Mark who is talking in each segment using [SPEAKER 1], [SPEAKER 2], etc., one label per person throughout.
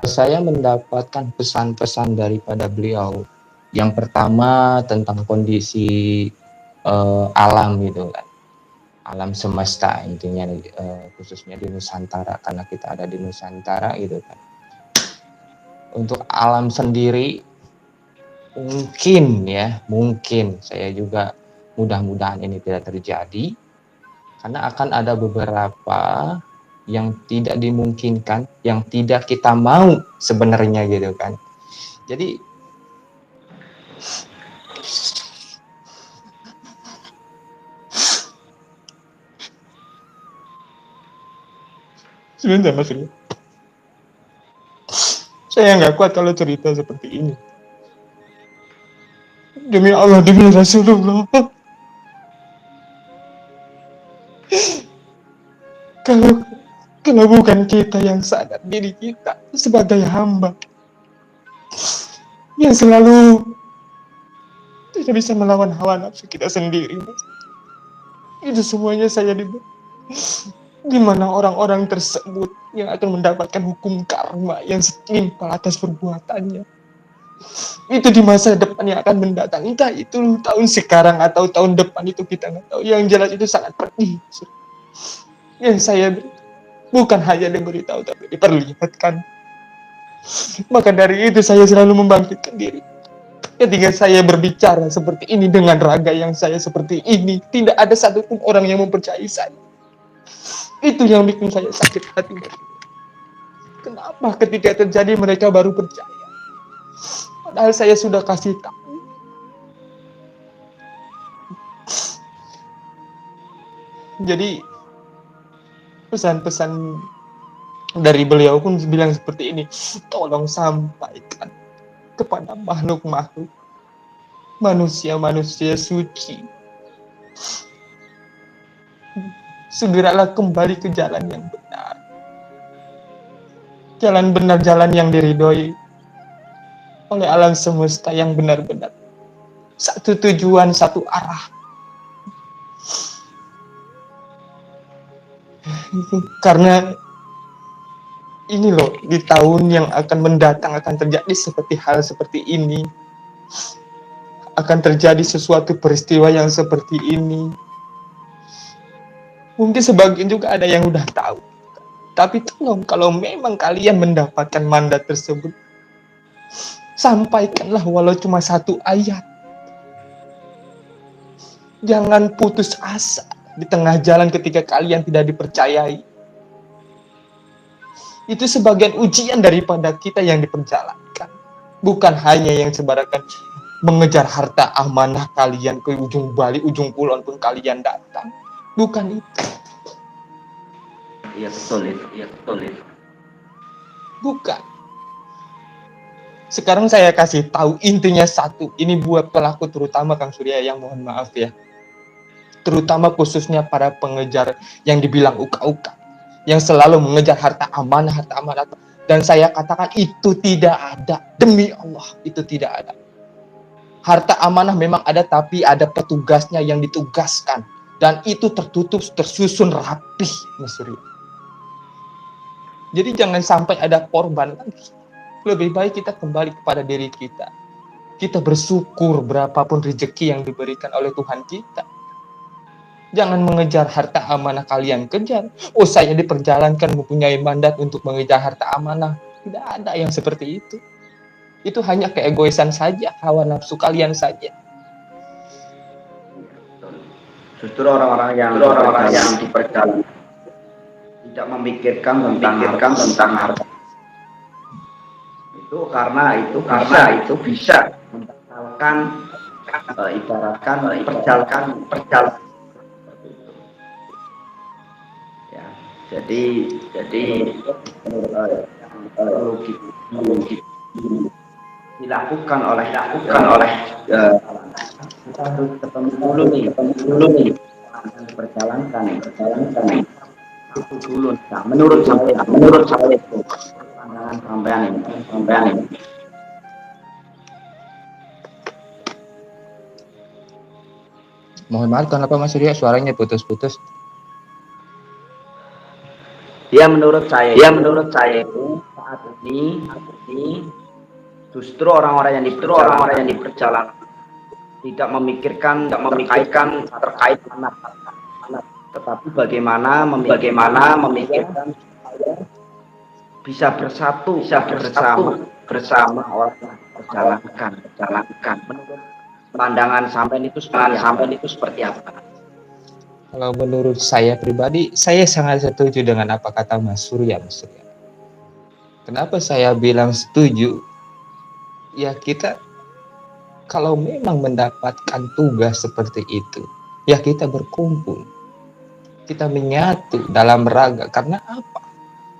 [SPEAKER 1] saya mendapatkan pesan-pesan daripada beliau. Yang pertama tentang kondisi alam gitu kan, alam semesta intinya, khususnya di Nusantara karena kita ada di Nusantara gitu kan. Untuk alam sendiri mungkin saya juga mudah-mudahan ini tidak terjadi, karena akan ada beberapa yang tidak dimungkinkan, yang tidak kita mau sebenarnya gitu kan. Jadi sebentar Mas Rio, saya nggak kuat kalau cerita seperti ini. Demi Allah, demi Rasulullah, kalau bukan kita yang sadar diri kita sebagai hamba yang selalu tidak bisa melawan hawa nafsu kita sendiri, Mas. Itu semuanya saya di mana orang-orang tersebut yang akan mendapatkan hukum karma yang setimpal atas perbuatannya. Itu di masa depan yang akan mendatang. Entah itu tahun sekarang atau tahun depan, itu kita nggak tahu. Yang jelas itu sangat pedih. Yang saya bukan hanya diberitahu tapi diperlihatkan. Maka dari itu saya selalu membangkitkan diri. Ketika saya berbicara seperti ini dengan raga yang saya seperti ini, tidak ada satupun orang yang mempercayai saya. Itu yang bikin saya sakit hati. Kenapa ketika terjadi mereka baru percaya? Padahal saya sudah kasih tahu. Jadi pesan-pesan dari beliau pun bilang seperti ini, tolong sampaikan kepada makhluk-makhluk, manusia-manusia suci, segeralah kembali ke jalan yang benar. Jalan benar, jalan yang diridhoi oleh alam semesta, yang benar-benar satu tujuan, satu arah. Karena ini loh, di tahun yang akan mendatang akan terjadi seperti hal seperti ini. Akan terjadi sesuatu peristiwa yang seperti ini. Mungkin sebagian juga ada yang udah tahu. Tapi tolong, kalau memang kalian mendapatkan mandat tersebut, sampaikanlah walau cuma satu ayat. Jangan putus asa di tengah jalan ketika kalian tidak dipercayai. Itu sebagian ujian daripada kita yang diperjalankan. Bukan hanya yang sebarkan mengejar harta amanah kalian ke ujung balik, ujung kulon pun kalian datang. Bukan itu.
[SPEAKER 2] Iya betul itu.
[SPEAKER 1] Bukan. Sekarang saya kasih tahu intinya satu. Ini buat pelaku terutama Kang Surya, yang mohon maaf ya. Terutama khususnya para pengejar yang dibilang uka-uka, yang selalu mengejar harta amanah. Dan saya katakan itu tidak ada. Demi Allah, itu tidak ada. Harta amanah memang ada, tapi ada petugasnya yang ditugaskan. Dan itu tertutup, tersusun rapih, Mas Surya. Jadi jangan sampai ada korban lagi. Lebih baik kita kembali kepada diri kita. Kita bersyukur berapapun rezeki yang diberikan oleh Tuhan kita. Jangan mengejar harta amanah kalian kejar. Oh, saya diperjalankan mempunyai mandat untuk mengejar harta amanah. Tidak ada yang seperti itu. Itu hanya keegoisan saja, hawa nafsu kalian saja.
[SPEAKER 2] Justru orang-orang yang diperjalankan tidak memikirkan tentang harta. Itu karena itu bisa membatalkan ibaratkan perjalanan. Ya, jadi perlu dilakukan oleh kita harus ketemu dulu nih diperjalankan itu dulu. Nah, menurut saya itu pandangan sampean ini.
[SPEAKER 1] Mohon maaf, kenapa Mas Surya suaranya putus-putus?
[SPEAKER 2] Ya menurut saya itu saat ini justru orang-orang yang di perjalanan tidak memikirkan terkait anak, tetapi bagaimana memikirkan bisa bersatu bersama orang yang jalankan. Menurut pandangan sampean itu seperti apa?
[SPEAKER 1] Kalau menurut saya pribadi, saya sangat setuju dengan apa kata Mas Surya. Kenapa saya bilang setuju? Ya kita kalau memang mendapatkan tugas seperti itu, ya kita berkumpul. Kita menyatu dalam raga. Karena apa?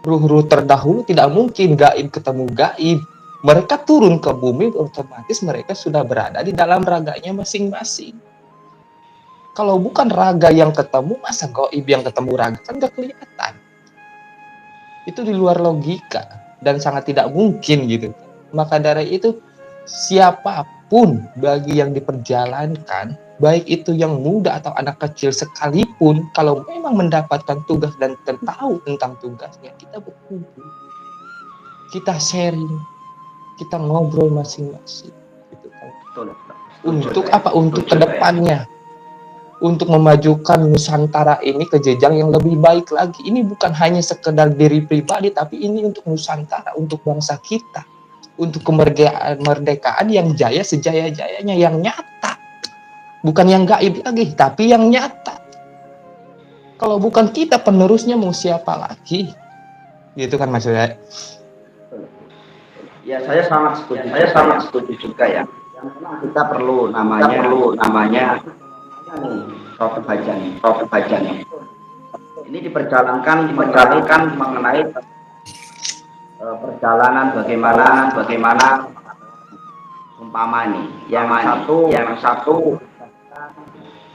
[SPEAKER 1] Ruh-ruh terdahulu tidak mungkin gaib ketemu gaib. Mereka turun ke bumi, otomatis mereka sudah berada di dalam raganya masing-masing. Kalau bukan raga yang ketemu, masa gaib yang ketemu raga? Kan gak kelihatan. Itu di luar logika dan sangat tidak mungkin gitu. Maka dari itu, siapapun bagi yang diperjalankan, baik itu yang muda atau anak kecil sekalipun, kalau memang mendapatkan tugas dan tahu tentang tugasnya, kita berkumpul, kita sharing, kita ngobrol masing-masing. Gitu kan. Untuk apa? Untuk kedepannya. Untuk memajukan Nusantara ini ke jenjang yang lebih baik lagi. Ini bukan hanya sekedar diri pribadi, tapi ini untuk Nusantara, untuk bangsa kita, untuk kemerdekaan yang jaya sejaya-jayanya, yang nyata. Bukan yang gaib lagi, tapi yang nyata. Kalau bukan kita, penerusnya mau siapa lagi? Gitu kan maksudnya.
[SPEAKER 2] Ya, saya sangat setuju juga ya. Kita perlu namanya Prof. Bajang. Ini diperjalankan mengenai perjalanan bagaimana umpama nih. Yang satu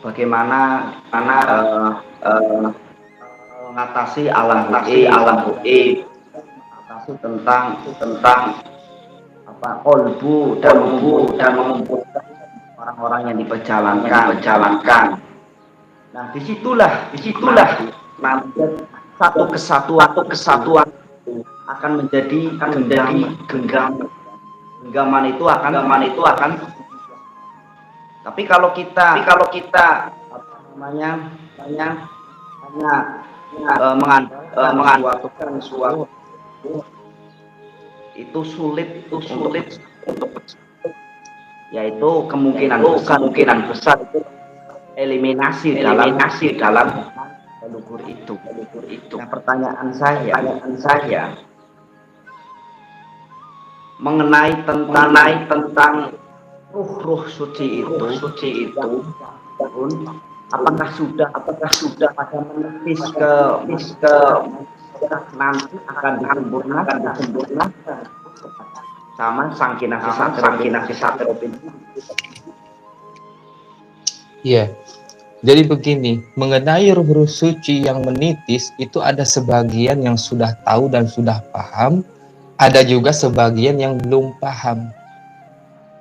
[SPEAKER 2] bagaimana mengatasi alam gaib, mengatasi tentang apa kolbu dan mengumpulkan orang-orang yang diperjalankan. Nah, disitulah nanti satu kesatuan akan menjadi genggaman itu akan. Tapi kalau kita apa namanya hanya mengandalkan suatu itu sulit untuk, yaitu kemungkinan besar itu eliminasi dalam leluhur itu. Nah, pertanyaan saya mengenai tentang ruh suci itu, apakah sudah pada menepis ke nanti akan disempurnakan sama sang kinasi satero.
[SPEAKER 1] Iya. Jadi begini, mengenai ruh-ruh suci yang menitis, itu ada sebagian yang sudah tahu dan sudah paham, ada juga sebagian yang belum paham.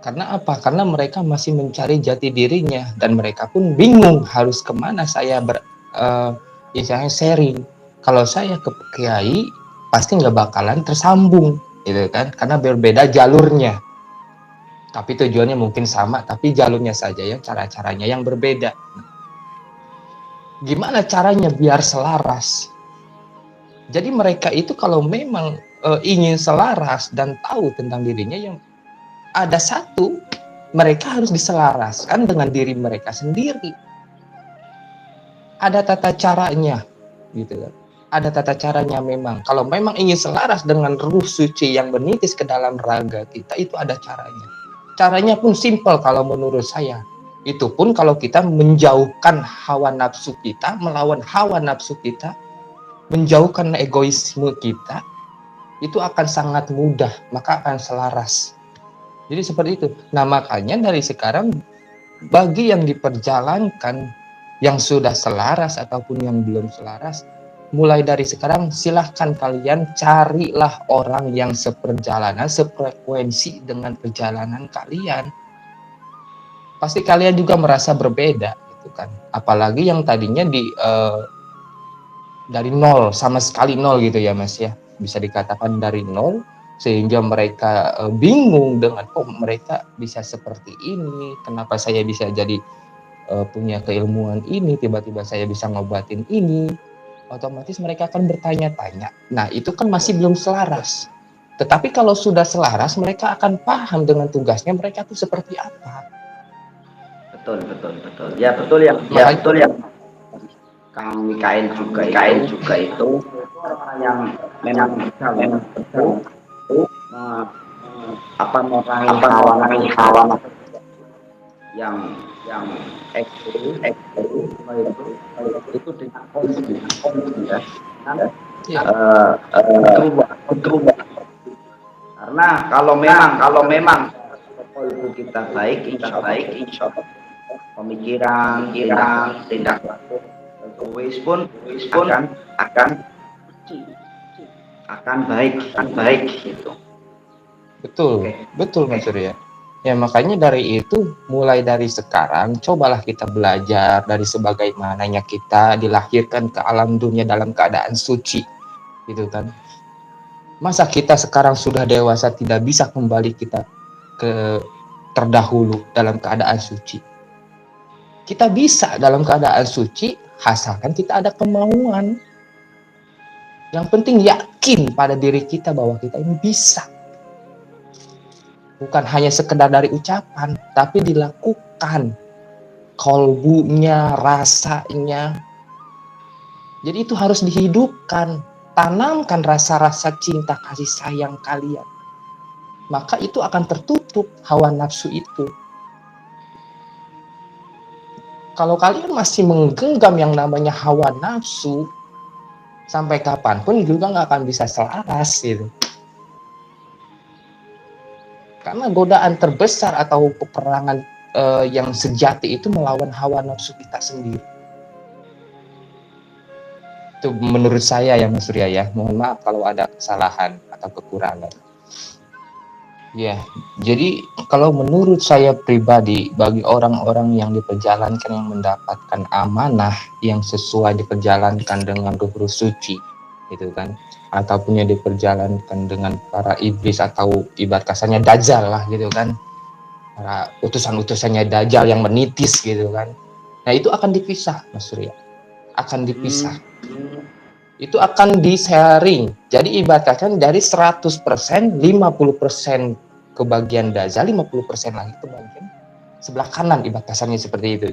[SPEAKER 1] Karena apa? Karena mereka masih mencari jati dirinya, dan mereka pun bingung harus kemana saya misalnya sharing. Kalau saya ke kiai, pasti nggak bakalan tersambung, gitu kan? Karena berbeda jalurnya. Tapi tujuannya mungkin sama, tapi jalurnya saja yang cara-caranya yang berbeda. Gimana caranya biar selaras? Jadi mereka itu kalau memang ingin selaras dan tahu tentang dirinya, yang ada satu, mereka harus diselaraskan dengan diri mereka sendiri. Ada tata caranya, gitu kan? Ada tata caranya memang. Kalau memang ingin selaras dengan ruh suci yang menitis ke dalam raga kita, itu ada caranya. Caranya pun simpel kalau menurut saya. Itu pun kalau kita menjauhkan hawa nafsu kita, melawan hawa nafsu kita, menjauhkan egoisme kita, itu akan sangat mudah, maka akan selaras. Jadi seperti itu. Nah, makanya dari sekarang, bagi yang diperjalankan, yang sudah selaras ataupun yang belum selaras, mulai dari sekarang silahkan kalian carilah orang yang seperjalanan, sefrekuensi dengan perjalanan kalian. Pasti kalian juga merasa berbeda, gitu kan. Apalagi yang tadinya dari nol, sama sekali nol gitu ya Mas ya.
[SPEAKER 3] bisa dikatakan dari nol, sehingga mereka bingung dengan kok mereka bisa seperti ini, kenapa saya bisa jadi punya keilmuan ini, tiba-tiba saya bisa ngobatin ini, otomatis mereka akan bertanya-tanya. Nah, itu kan masih belum selaras. Tetapi kalau sudah selaras, mereka akan paham dengan tugasnya mereka itu seperti apa.
[SPEAKER 2] Betul. Ya betul yang Kang Mikael juga itu orang yang memang bisa memerangi hawa yang ekstrim itu dengan konsisten ya. Berubah. Karena kalau memang itu kita baik, insya Allah pemikiran, tindak laku pun akan baik gitu.
[SPEAKER 3] Betul Mas Surya. Ya makanya dari itu, mulai dari sekarang cobalah kita belajar dari sebagaimananya kita dilahirkan ke alam dunia dalam keadaan suci, gitu kan. Masa kita sekarang sudah dewasa tidak bisa kembali kita ke terdahulu dalam keadaan suci? Kita bisa dalam keadaan suci, asalkan kita ada kemauan. Yang penting yakin pada diri kita bahwa kita ini bisa. Bukan hanya sekedar dari ucapan, tapi dilakukan. Kolbunya, rasanya. Jadi itu harus dihidupkan. Tanamkan rasa-rasa cinta kasih sayang kalian. Maka itu akan tertutup hawa nafsu itu. Kalau kalian masih menggenggam yang namanya hawa nafsu, sampai kapanpun juga nggak akan bisa selaras gitu. Karena godaan terbesar atau peperangan yang sejati itu melawan hawa nafsu kita sendiri. Itu menurut saya ya Mas Surya ya. Mohon maaf kalau ada kesalahan atau kekurangan. Ya, jadi kalau menurut saya pribadi, bagi orang-orang yang diperjalankan, yang mendapatkan amanah yang sesuai diperjalankan dengan ruh suci, gitu kan, ataupun yang diperjalankan dengan para iblis atau ibarat kasarnya dajjal lah gitu kan, para utusan-utusannya dajjal yang menitis gitu kan. Nah itu akan dipisah Mas Surya, akan dipisah. Itu akan di-sharing. Jadi ibarat kasarnya dari 100%, 50% ke bagian dajjal, 50% lagi ke bagian sebelah kanan, ibarat kasarnya seperti itu.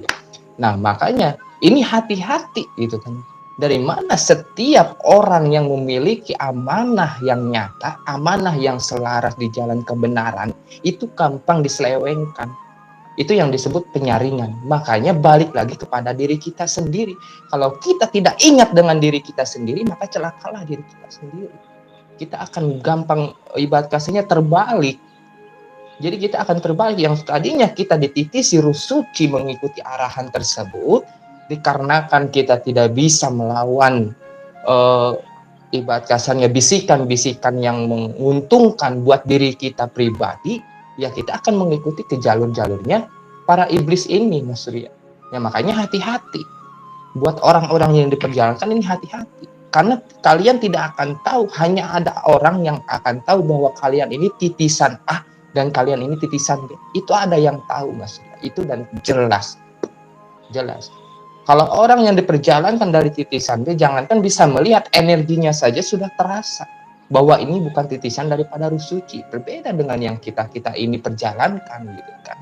[SPEAKER 3] Nah makanya ini hati-hati gitu kan. Dari mana setiap orang yang memiliki amanah yang nyata, amanah yang selaras di jalan kebenaran, itu gampang diselewengkan. Itu yang disebut penyaringan. Makanya balik lagi kepada diri kita sendiri. Kalau kita tidak ingat dengan diri kita sendiri, maka celakalah diri kita sendiri. Kita akan gampang, ibarat kasarnya terbalik. Jadi kita akan terbalik. Yang tadinya kita dititisi ruh suci mengikuti arahan tersebut, dikarenakan kita tidak bisa melawan ibarat kasarnya bisikan-bisikan yang menguntungkan buat diri kita pribadi, ya kita akan mengikuti ke jalur-jalurnya para iblis ini Mas Surya. Ya makanya hati-hati. Buat orang-orang yang diperjalankan ini hati-hati. Karena kalian tidak akan tahu, hanya ada orang yang akan tahu bahwa kalian ini titisan A dan kalian ini titisan B. Itu ada yang tahu Mas Surya. Itu dan jelas. Kalau orang yang diperjalankan dari titisan B, jangankan bisa melihat, energinya saja sudah terasa bahwa ini bukan titisan daripada ruh suci. Berbeda dengan yang kita ini perjalankan gitu kan.